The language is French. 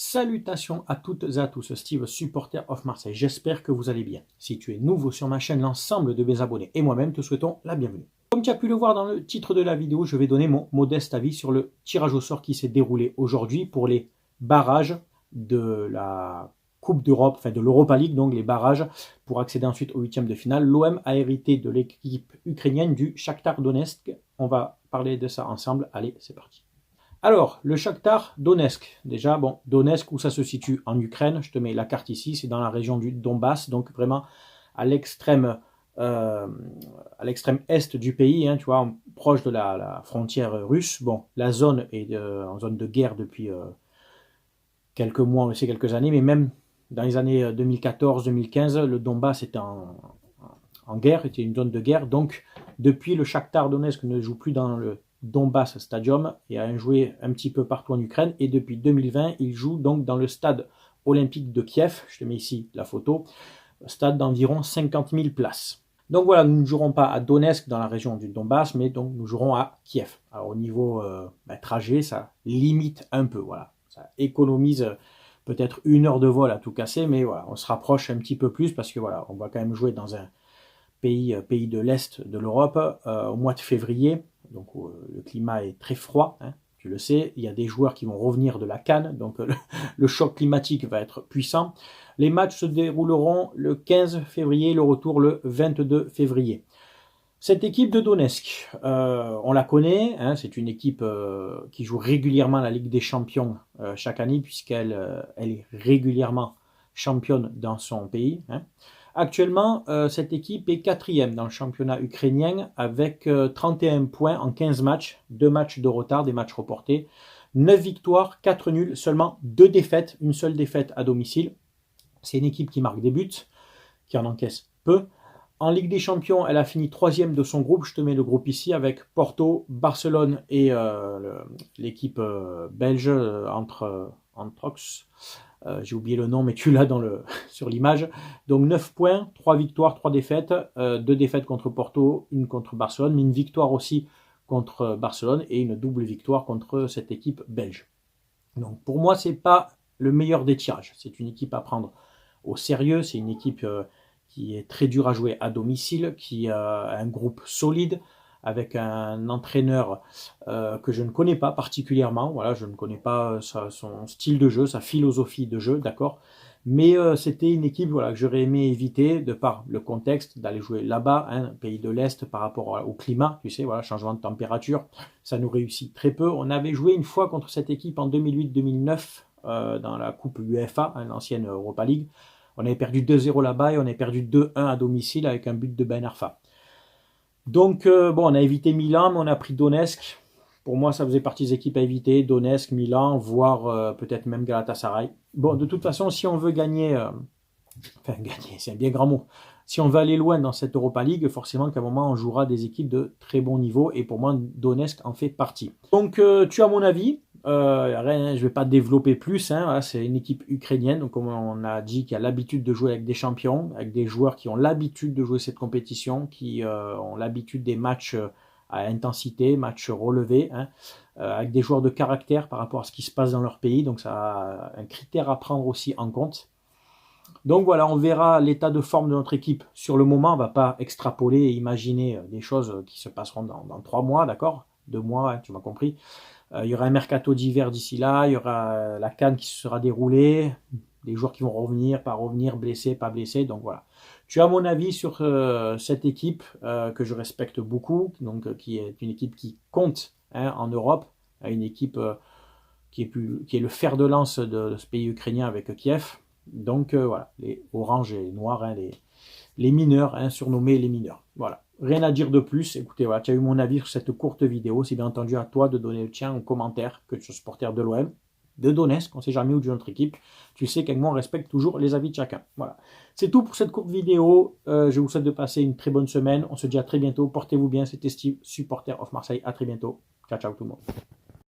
Salutations à toutes et à tous, Steve, supporter of Marseille. J'espère que vous allez bien. Si tu es nouveau sur ma chaîne, l'ensemble de mes abonnés et moi-même te souhaitons la bienvenue. Comme tu as pu le voir dans le titre de la vidéo, je vais donner mon modeste avis sur le tirage au sort qui s'est déroulé aujourd'hui pour les barrages de la Coupe d'Europe, enfin de l'Europa League, donc les barrages pour accéder ensuite au huitième de finale. L'OM a hérité de l'équipe ukrainienne du Shakhtar Donetsk. On va parler de ça ensemble. Allez, c'est parti. Alors, le Shakhtar Donetsk, déjà, bon, Donetsk, où ça se situe en Ukraine, je te mets la carte ici, c'est dans la région du Donbass, donc vraiment à l'extrême est du pays, hein, tu vois, proche de la frontière russe. Bon, la zone est en zone de guerre depuis quelques mois, on le sait, quelques années, mais même dans les années 2014-2015, le Donbass était en guerre, était une zone de guerre, donc depuis le Shakhtar Donetsk ne joue plus dans le Donbass Stadium et a joué un petit peu partout en Ukraine, et depuis 2020 il joue donc dans le stade olympique de Kiev. Je te mets ici la photo, stade d'environ 50 000 places. Donc voilà, nous ne jouerons pas à Donetsk dans la région du Donbass, mais donc nous jouerons à Kiev. Alors au niveau trajet, ça limite un peu, voilà, ça économise peut-être 1 heure de vol à tout casser, mais voilà, on se rapproche un petit peu plus parce que voilà, on va quand même jouer dans un pays de l'Est de l'Europe au mois de février. Donc le climat est très froid, hein, tu le sais. Il y a des joueurs qui vont revenir de la CAN, donc le choc climatique va être puissant. Les matchs se dérouleront le 15 février, le retour le 22 février. Cette équipe de Donetsk, on la connaît, hein, c'est une équipe qui joue régulièrement la Ligue des Champions chaque année, puisqu'elle elle est régulièrement championne dans son pays, hein. Actuellement, cette équipe est 4e dans le championnat ukrainien avec 31 points en 15 matchs, 2 matchs de retard, des matchs reportés, 9 victoires, 4 nuls, seulement 2 défaites, une seule défaite à domicile. C'est une équipe qui marque des buts, qui en encaisse peu. En Ligue des Champions, elle a fini 3e de son groupe. Je te mets le groupe ici avec Porto, Barcelone et l'équipe belge Antrox. J'ai oublié le nom, mais tu l'as sur l'image. Donc 9 points, 3 victoires, 3 défaites. 2 défaites contre Porto, une contre Barcelone, mais une victoire aussi contre Barcelone et une double victoire contre cette équipe belge. Donc pour moi, c'est pas le meilleur des tirages. C'est une équipe à prendre au sérieux. C'est une équipe qui est très dure à jouer à domicile, qui a un groupe solide, avec un entraîneur que je ne connais pas particulièrement. Voilà, je ne connais pas son style de jeu, sa philosophie de jeu, d'accord. Mais c'était une équipe, voilà, que j'aurais aimé éviter de par le contexte d'aller jouer là-bas, hein, pays de l'Est, par rapport au climat, tu sais, voilà, changement de température, ça nous réussit très peu. On avait joué une fois contre cette équipe en 2008-2009 dans la Coupe UEFA, hein, l'ancienne Europa League. On avait perdu 2-0 là-bas et on avait perdu 2-1 à domicile avec un but de Ben Arfa. Donc, bon, on a évité Milan, mais on a pris Donetsk. Pour moi, ça faisait partie des équipes à éviter. Donetsk, Milan, voire peut-être même Galatasaray. Bon, de toute façon, si on veut gagner, enfin gagner, c'est un bien grand mot. Si on veut aller loin dans cette Europa League, forcément qu'à un moment, on jouera des équipes de très bon niveau. Et pour moi, Donetsk en fait partie. Donc, tu as mon avis. Rien, je ne vais pas développer plus, hein, voilà, c'est une équipe ukrainienne, donc comme on a dit, qui a l'habitude de jouer avec des champions, avec des joueurs qui ont l'habitude de jouer cette compétition, qui ont l'habitude des matchs à intensité, matchs relevés, hein, avec des joueurs de caractère par rapport à ce qui se passe dans leur pays, donc ça a un critère à prendre aussi en compte. Donc voilà, on verra l'état de forme de notre équipe sur le moment. On ne va pas extrapoler et imaginer des choses qui se passeront dans 3 mois, d'accord, 2 mois, hein, tu m'as compris. Il y aura un mercato d'hiver d'ici là, il y aura la CAN qui se sera déroulée, des joueurs qui vont revenir, pas revenir, blessés, pas blessés, donc voilà. Tu as mon avis sur cette équipe que je respecte beaucoup, donc qui est une équipe qui compte, hein, en Europe, une équipe qui est le fer de lance de ce pays ukrainien avec Kiev. Donc voilà, les oranges et les noirs, hein, les mineurs, hein, surnommés les mineurs. Voilà, rien à dire de plus. Écoutez, voilà, tu as eu mon avis sur cette courte vidéo. C'est bien entendu à toi de donner le tien en commentaire, que tu sois supporter de l'OM, de Donetsk, on ne sait jamais, ou d'une autre équipe. Tu sais qu'avec moi, on respecte toujours les avis de chacun. Voilà, c'est tout pour cette courte vidéo. Je vous souhaite de passer une très bonne semaine. On se dit à très bientôt. Portez-vous bien. C'était Steve, supporter of Marseille. À très bientôt. Ciao, ciao tout le monde.